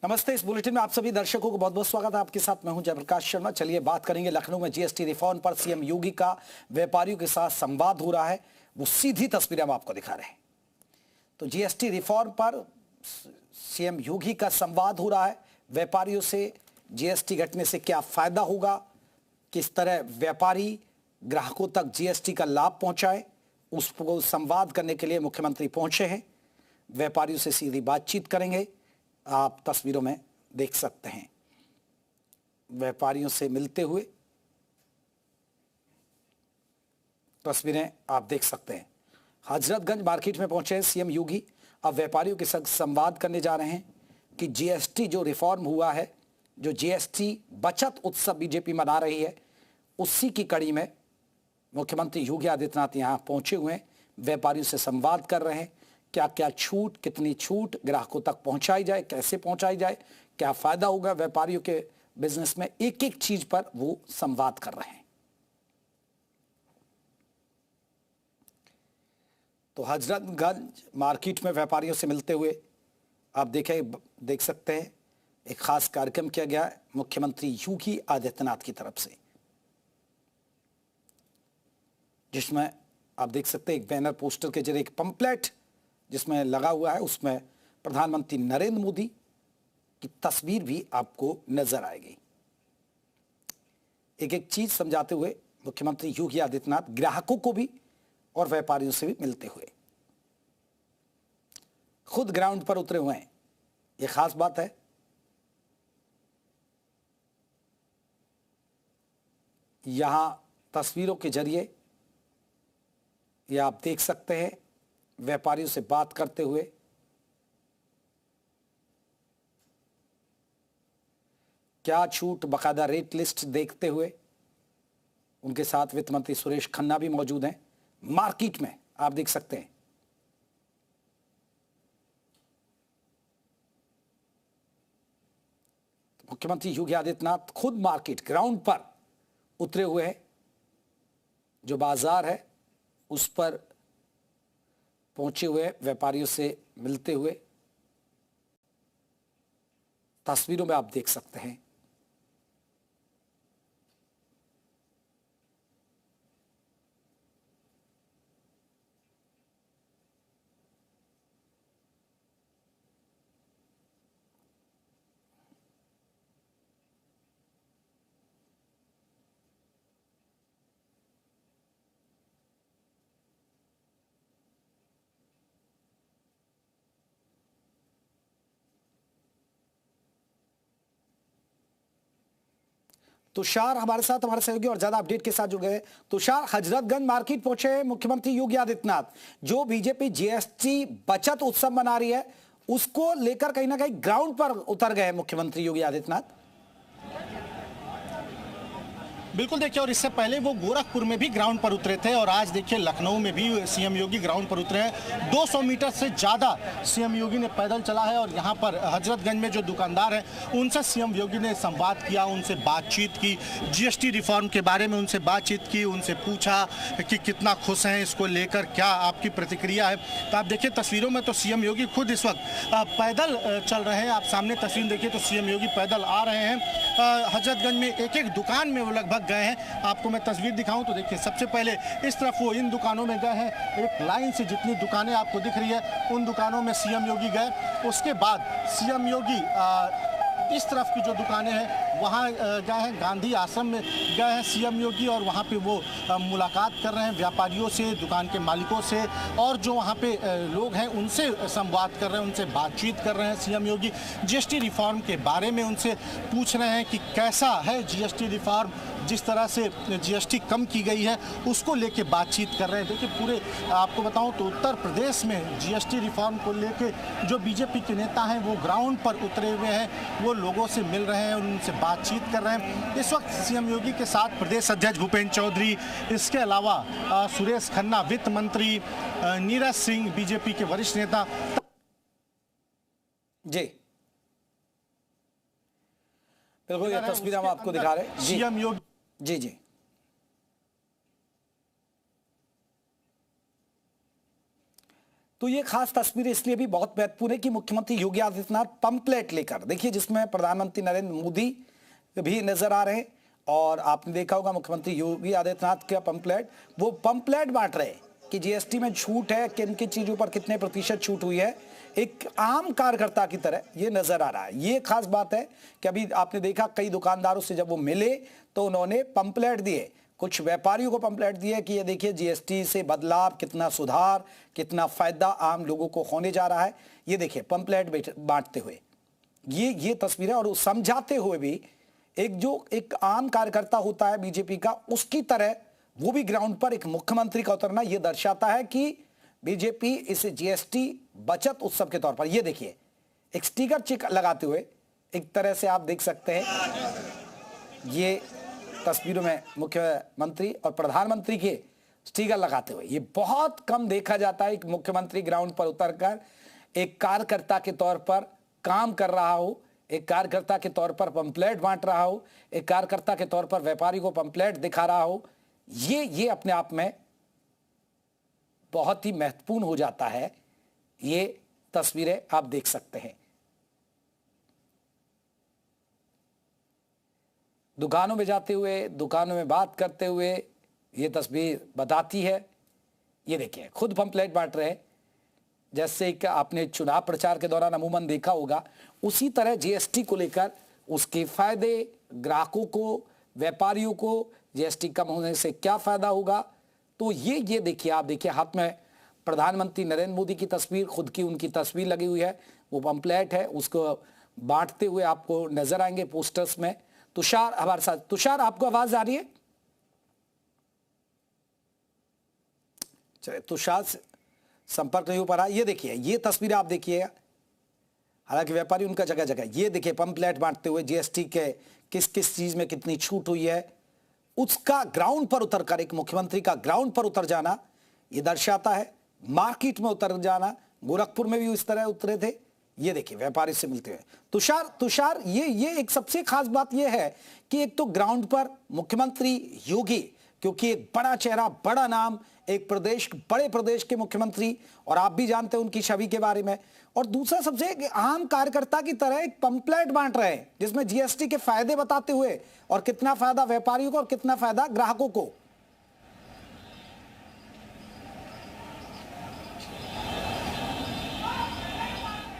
नमस्ते। इस बुलेटिन में आप सभी दर्शकों को बहुत बहुत स्वागत है। आपके साथ मैं हूं जयप्रकाश शर्मा। चलिए बात करेंगे लखनऊ में जीएसटी रिफॉर्म पर सीएम योगी का व्यापारियों के साथ संवाद हो रहा है। वो सीधी तस्वीरें हम आपको दिखा रहे हैं। तो जीएसटी रिफॉर्म पर सीएम योगी का संवाद हो रहा है व्यापारियों से। जीएसटी घटने से क्या फायदा होगा, किस तरह व्यापारी ग्राहकों तक जीएसटी का लाभ पहुंचाए, उसको संवाद करने के लिए मुख्यमंत्री पहुंचे हैं। व्यापारियों से सीधी बातचीत करेंगे। आप तस्वीरों में देख सकते हैं व्यापारियों से मिलते हुए तस्वीरें आप देख सकते हैं। हजरतगंज मार्केट में पहुंचे सीएम योगी। अब व्यापारियों के साथ संवाद करने जा रहे हैं कि जीएसटी जो रिफॉर्म हुआ है, जो जीएसटी बचत उत्सव बीजेपी मना रही है, उसी की कड़ी में मुख्यमंत्री योगी आदित्यनाथ यहां पहुंचे हुए हैं। व्यापारियों से संवाद कर रहे हैं। क्या क्या छूट, कितनी छूट ग्राहकों तक पहुंचाई जाए, कैसे पहुंचाई जाए, क्या फायदा होगा व्यापारियों के बिजनेस में, एक एक चीज पर वो संवाद कर रहे हैं। तो हजरतगंज मार्केट में व्यापारियों से मिलते हुए आप देख सकते हैं एक खास कार्यक्रम किया गया है मुख्यमंत्री योगी आदित्यनाथ की तरफ से, जिसमें आप देख सकते हैं एक बैनर पोस्टर के जरिए एक पंपलेट जिसमें लगा हुआ है, उसमें प्रधानमंत्री नरेंद्र मोदी की तस्वीर भी आपको नजर आएगी। एक एक चीज समझाते हुए मुख्यमंत्री योगी आदित्यनाथ ग्राहकों को भी और व्यापारियों से भी मिलते हुए खुद ग्राउंड पर उतरे हुए हैं। यह खास बात है। यहां तस्वीरों के जरिए यह आप देख सकते हैं व्यापारियों से बात करते हुए क्या छूट, बकायदा रेट लिस्ट देखते हुए। उनके साथ वित्त मंत्री सुरेश खन्ना भी मौजूद हैं। मार्केट में आप देख सकते हैं मुख्यमंत्री योगी आदित्यनाथ खुद मार्केट ग्राउंड पर उतरे हुए हैं। जो बाजार है उस पर पहुंचे हुए व्यापारियों से मिलते हुए तस्वीरों में आप देख सकते हैं। तुषार हमारे साथ, हमारे सहयोगी और ज्यादा अपडेट के साथ जुड़ गए। तुषार, हजरतगंज मार्केट पहुंचे मुख्यमंत्री योगी आदित्यनाथ। जो बीजेपी जीएसटी बचत उत्सव मना रही है उसको लेकर कहीं ना कहीं ग्राउंड पर उतर गए मुख्यमंत्री योगी आदित्यनाथ। बिल्कुल देखिए, और इससे पहले वो गोरखपुर में भी ग्राउंड पर उतरे थे और आज देखिए लखनऊ में भी सीएम योगी ग्राउंड पर उतरे हैं। 200 मीटर से ज़्यादा सीएम योगी ने पैदल चला है और यहाँ पर हजरतगंज में जो दुकानदार हैं उनसे सीएम योगी ने संवाद किया, उनसे बातचीत की, जीएसटी रिफॉर्म के बारे में उनसे बातचीत की, उनसे पूछा कि कितना खुश हैं इसको लेकर, क्या आपकी प्रतिक्रिया है। तो आप देखिए तस्वीरों में तो सीएम योगी खुद इस वक्त पैदल चल रहे हैं। आप सामने तस्वीर देखिए तो सीएम योगी पैदल आ रहे हैं। हजरतगंज में एक एक दुकान में वो लगभग गए हैं। आपको मैं तस्वीर दिखाऊं तो देखिए सबसे पहले इस तरफ वो इन दुकानों में गए हैं। एक लाइन से जितनी दुकानें आपको दिख रही है उन दुकानों में सीएम योगी गए। उसके बाद सीएम योगी इस तरफ की जो दुकानें हैं वहाँ गए हैं, गांधी आश्रम में गए हैं सीएम योगी और वहाँ पे वो मुलाकात कर रहे हैं व्यापारियों से, दुकान के मालिकों से और जो वहाँ पे लोग हैं उनसे संवाद कर रहे हैं, उनसे बातचीत कर रहे हैं सीएम योगी। जीएसटी रिफॉर्म के बारे में उनसे पूछ रहे हैं कि कैसा है जीएसटी रिफॉर्म, जिस तरह से जीएसटी कम की गई है उसको लेके बातचीत कर रहे हैं। देखिए पूरे आपको बताऊं तो उत्तर प्रदेश में जीएसटी रिफॉर्म को लेके जो बीजेपी के नेता हैं वो ग्राउंड पर उतरे हुए हैं, वो लोगों से मिल रहे हैं, उनसे बातचीत कर रहे हैं। इस वक्त सीएम योगी के साथ प्रदेश अध्यक्ष भूपेंद्र चौधरी, इसके अलावा सुरेश खन्ना वित्त मंत्री, नीरज सिंह बीजेपी के वरिष्ठ नेता। जी बिल्कुल, ये तस्वीर हम आपको दिखा रहे हैं। सीएम योगी जी जी तो ये खास तस्वीर इसलिए भी बहुत महत्वपूर्ण है कि मुख्यमंत्री योगी आदित्यनाथ पंपलेट लेकर, देखिए जिसमें प्रधानमंत्री नरेंद्र मोदी भी नजर आ रहे हैं, और आपने देखा होगा मुख्यमंत्री योगी आदित्यनाथ का पंपलेट, वो पंपलेट बांट रहे हैं कि जीएसटी में छूट है, किन किन चीजों पर कितने प्रतिशत छूट हुई है, एक आम कार्यकर्ता की तरह ये नजर आ रहा है। ये खास बात है कि अभी आपने देखा कई दुकानदारों से जब वो मिले तो उन्होंने पंपलेट दिए, कुछ व्यापारियों को पंपलेट दिए कि ये देखिए जीएसटी से बदलाव, कितना सुधार, कितना फायदा आम लोगों को होने जा रहा है। ये देखिए पंपलेट बांटते हुए ये तस्वीर है, और समझाते हुए भी एक आम कार्यकर्ता होता है बीजेपी का, उसकी तरह वो भी ग्राउंड पर एक मुख्यमंत्री का उतरना ये दर्शाता है कि बीजेपी इसे जीएसटी बचत उत्सव के तौर पर, ये देखिए एक स्टिकर चिक लगाते हुए, एक तरह से आप देख सकते हैं ये तस्वीरों में मुख्यमंत्री और प्रधानमंत्री के स्टिकर लगाते हुए। ये बहुत कम देखा जाता है कि मुख्यमंत्री ग्राउंड पर उतरकर एक कार्यकर्ता के तौर पर काम कर रहा हो, एक कार्यकर्ता के तौर पर पंपलेट बांट रहा हो, एक कार्यकर्ता के तौर पर व्यापारी को पंपलेट दिखा रहा हो। ये अपने आप में बहुत ही महत्वपूर्ण हो जाता है। ये तस्वीरें आप देख सकते हैं, दुकानों में जाते हुए, दुकानों में बात करते हुए, ये तस्वीर बताती है। ये देखिए खुद पंपलेट बांट रहे हैं, जैसे कि आपने चुनाव प्रचार के दौरान अमूमन देखा होगा, उसी तरह जीएसटी को लेकर उसके फायदे, ग्राहकों को, व्यापारियों को जीएसटी कम होने से क्या फायदा होगा। तो ये देखिए, आप देखिए हाथ में प्रधानमंत्री नरेंद्र मोदी की तस्वीर, खुद की उनकी तस्वीर लगी हुई है, वो पंपलेट है, उसको बांटते हुए आपको नजर आएंगे पोस्टर्स में। तुषार हमारे साथ। तुषार, आपको आवाज आ रही है? चलिए, तुषार से संपर्क नहीं हो पा रहा। ये देखिए, ये तस्वीर आप देखिए, हालांकि व्यापारी उनका जगह जगह, ये देखिए पंपलेट बांटते हुए जीएसटी के किस किस चीज में कितनी छूट हुई है, उसका ग्राउंड पर उतरकर, एक मुख्यमंत्री का ग्राउंड पर उतर जाना ये दर्शाता है। मार्केट में उतर जाना, गोरखपुर में भी इस तरह उतरे थे। ये देखिए व्यापारी से मिलते हुए। तुषार, ये एक सबसे खास बात ये है कि एक तो ग्राउंड पर मुख्यमंत्री योगी, क्योंकि एक बड़ा चेहरा, बड़ा नाम, एक प्रदेश, बड़े प्रदेश के मुख्यमंत्री, और आप भी जानते हैं उनकी छवि के बारे में, और दूसरा सबसे आम कार्यकर्ता की तरह एक पंपलेट बांट रहे हैं जिसमें जीएसटी के फायदे बताते हुए, और कितना फायदा व्यापारियों को और कितना फायदा ग्राहकों को।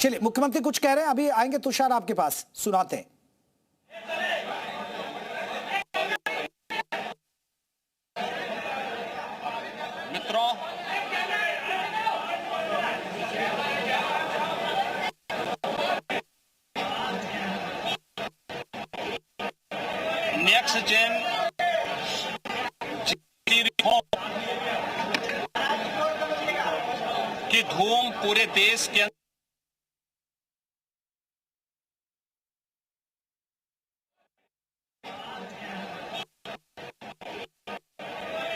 चलिए, मुख्यमंत्री कुछ कह रहे हैं, अभी आएंगे तुषार आपके पास, सुनाते हैं। मित्रों, नेक्स्ट जेन रिफॉर्म की धूम पूरे देश के अंदर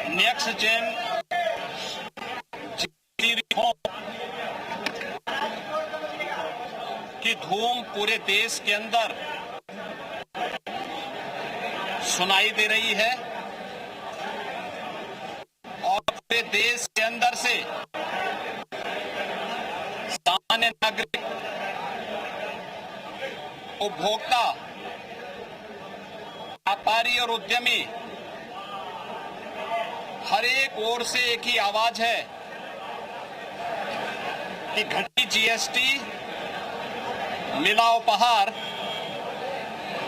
नेक्स्ट जेन रिफॉर्म की धूम पूरे देश के अंदर सुनाई दे रही है, और पूरे देश के अंदर से सामान्य नागरिक, उपभोक्ता, व्यापारी और उद्यमी, हर एक ओर से एक ही आवाज है कि घटी जीएसटी, मिला उपहार,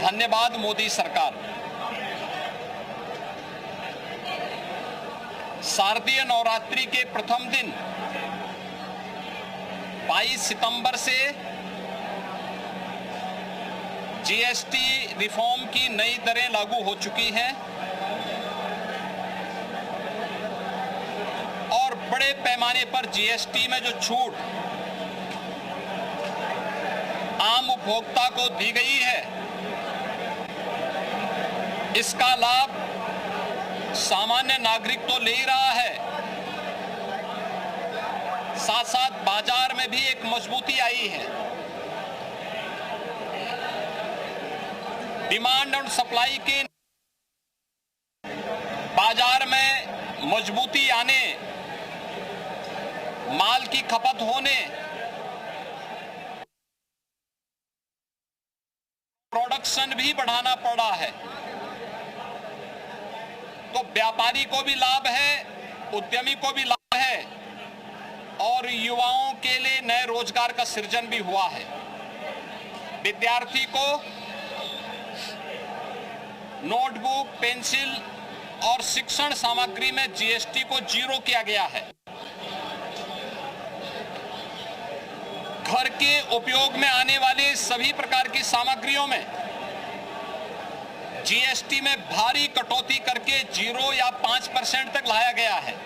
धन्यवाद मोदी सरकार। शारदीय नवरात्रि के प्रथम दिन 22 सितंबर से जीएसटी रिफॉर्म की नई दरें लागू हो चुकी हैं, और बड़े पैमाने पर जीएसटी में जो छूट आम उपभोक्ता को दी गई है, इसका लाभ सामान्य नागरिक तो ले ही रहा है, साथ साथ बाजार में भी एक मजबूती आई है। डिमांड और सप्लाई के बाजार में मजबूती आने माल की खपत होने, प्रोडक्शन भी बढ़ाना पड़ा है। तो व्यापारी को भी लाभ है, उद्यमी को भी लाभ है और युवाओं के लिए नए रोजगार का सृजन भी हुआ है। विद्यार्थी को नोटबुक, पेंसिल और शिक्षण सामग्री में जीएसटी को 0 किया गया है। घर के उपयोग में आने वाले सभी प्रकार की सामग्रियों में जीएसटी में भारी कटौती करके 0 या 5% तक लाया गया है।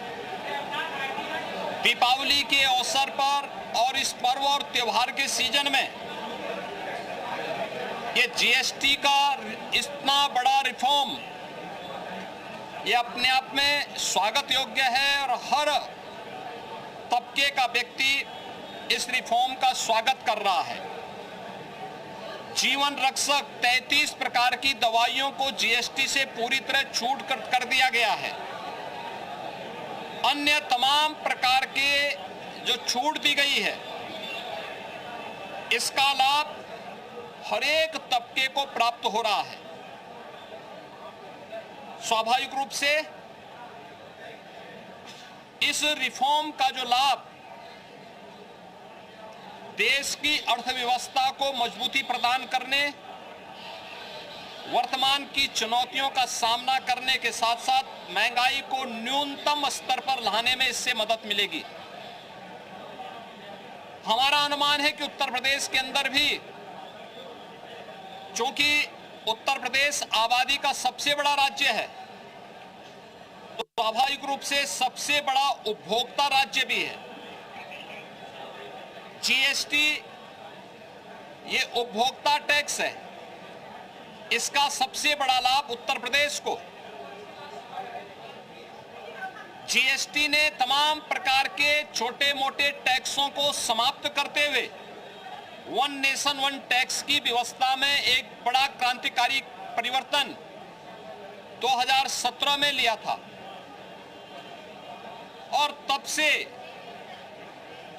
दीपावली के अवसर पर और इस पर्व और त्योहार के सीजन में ये जीएसटी का इतना बड़ा रिफॉर्म ये अपने आप में स्वागत योग्य है और हर तबके का व्यक्ति इस रिफॉर्म का स्वागत कर रहा है। जीवन रक्षक 33 प्रकार की दवाइयों को जीएसटी से पूरी तरह छूट कर दिया गया है। अन्य तमाम प्रकार के जो छूट दी गई है, इसका लाभ हर एक तबके को प्राप्त हो रहा है। स्वाभाविक रूप से इस रिफॉर्म का जो लाभ देश की अर्थव्यवस्था को मजबूती प्रदान करने, वर्तमान की चुनौतियों का सामना करने के साथ साथ महंगाई को न्यूनतम स्तर पर लाने में इससे मदद मिलेगी। हमारा अनुमान है कि उत्तर प्रदेश के अंदर भी, चूंकि उत्तर प्रदेश आबादी का सबसे बड़ा राज्य है, तो स्वाभाविक रूप से सबसे बड़ा उपभोक्ता राज्य भी है। जीएसटी ये उपभोक्ता टैक्स है, इसका सबसे बड़ा लाभ उत्तर प्रदेश को। जीएसटी ने तमाम प्रकार के छोटे मोटे टैक्सों को समाप्त करते हुए वन नेशन वन टैक्स की व्यवस्था में एक बड़ा क्रांतिकारी परिवर्तन 2017 में लिया था और तब से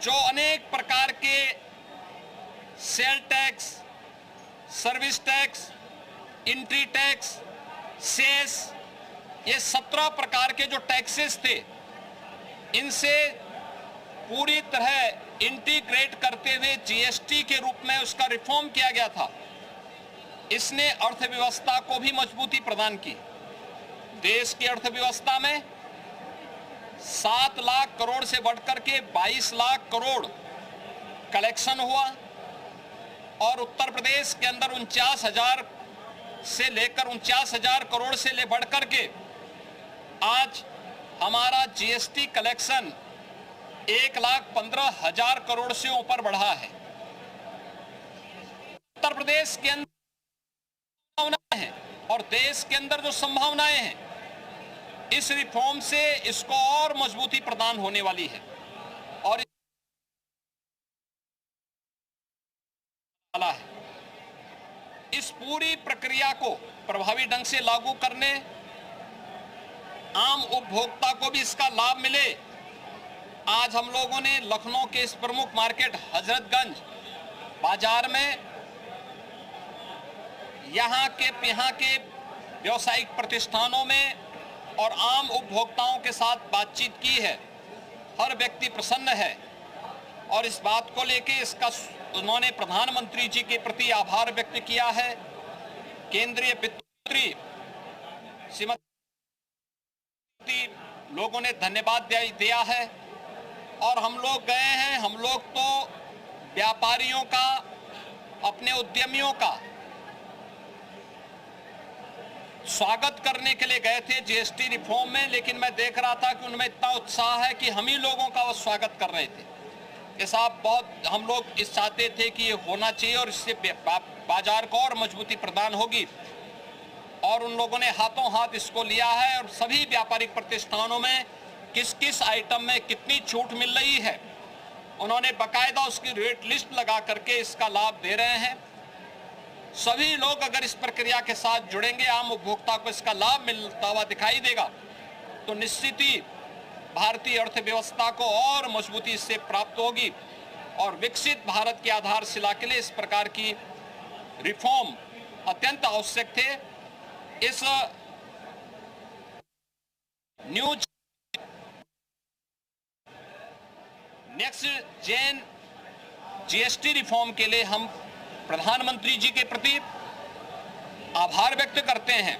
जो अनेक प्रकार के sale tax, service tax, entry tax, cess, ये 17 प्रकार के जो टैक्सेस थे, इनसे पूरी तरह इंटीग्रेट करते हुए जीएसटी के रूप में उसका रिफॉर्म किया गया था। इसने अर्थव्यवस्था को भी मजबूती प्रदान की। देश की अर्थव्यवस्था में 7 लाख करोड़ से बढ़कर के 22 लाख करोड़ कलेक्शन हुआ और उत्तर प्रदेश के अंदर 49,000 से लेकर 49,000 करोड़ से ले बढ़कर के आज हमारा जीएसटी कलेक्शन 1,15,000 करोड़ से ऊपर बढ़ा है। उत्तर प्रदेश के अंदर संभावनाएं हैं और देश के अंदर जो संभावनाएं हैं, इस रिफॉर्म से इसको और मजबूती प्रदान होने वाली है और इस पूरी प्रक्रिया को प्रभावी ढंग से लागू करने, आम उपभोक्ता को भी इसका लाभ मिले। आज हम लोगों ने लखनऊ के इस प्रमुख मार्केट हजरतगंज बाजार में यहाँ के व्यावसायिक प्रतिष्ठानों में और आम उपभोक्ताओं के साथ बातचीत की है। हर व्यक्ति प्रसन्न है और इस बात को लेके इसका उन्होंने प्रधानमंत्री जी के प्रति आभार व्यक्त किया है। केंद्रीय वित्त मंत्री श्रीमती लोगों ने धन्यवाद दिया है और हम लोग गए हैं। हम लोग तो व्यापारियों का, अपने उद्यमियों का स्वागत करने के लिए गए थे जीएसटी रिफॉर्म में, लेकिन मैं देख रहा था कि उनमें इतना उत्साह है कि हम ही लोगों का वो स्वागत कर रहे थे कि साहब बहुत हम लोग इस चाहते थे कि ये होना चाहिए और इससे बाजार को और मजबूती प्रदान होगी और उन लोगों ने हाथों हाथ इसको लिया है और सभी व्यापारिक प्रतिष्ठानों में किस किस आइटम में कितनी छूट मिल रही है उन्होंने बाकायदा उसकी रेट लिस्ट लगा करके इसका लाभ दे रहे हैं। सभी लोग अगर इस प्रक्रिया के साथ जुड़ेंगे, आम उपभोक्ता को इसका लाभ मिलता हुआ दिखाई देगा, तो निश्चित ही भारतीय अर्थव्यवस्था को और मजबूती इससे प्राप्त होगी और विकसित भारत की आधारशिला के लिए इस प्रकार की रिफॉर्म अत्यंत आवश्यक थे। इस new next gen GST reform के लिए हम प्रधानमंत्री जी के प्रति आभार व्यक्त करते हैं,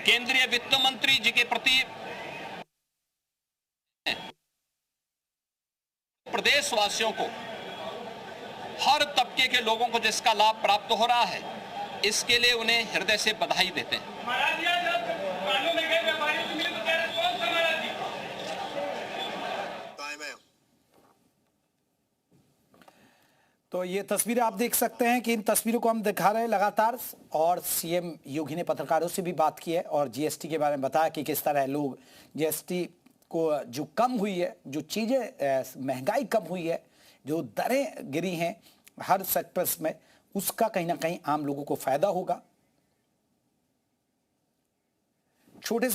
केंद्रीय वित्त मंत्री जी के प्रति, प्रदेशवासियों को, हर तबके के लोगों को जिसका लाभ प्राप्त हो रहा है, इसके लिए उन्हें हृदय से बधाई देते हैं। तो ये तस्वीरें आप देख सकते हैं कि इन तस्वीरों को हम दिखा रहे हैं लगातार, और सीएम योगी ने पत्रकारों से भी बात की है और जीएसटी के बारे में बताया कि किस तरह लोग जीएसटी को जो कम हुई है, जो चीज़ें महंगाई कम हुई है, जो दरें गिरी हैं हर सेक्टर्स में, उसका कहीं ना कहीं आम लोगों को फायदा होगा।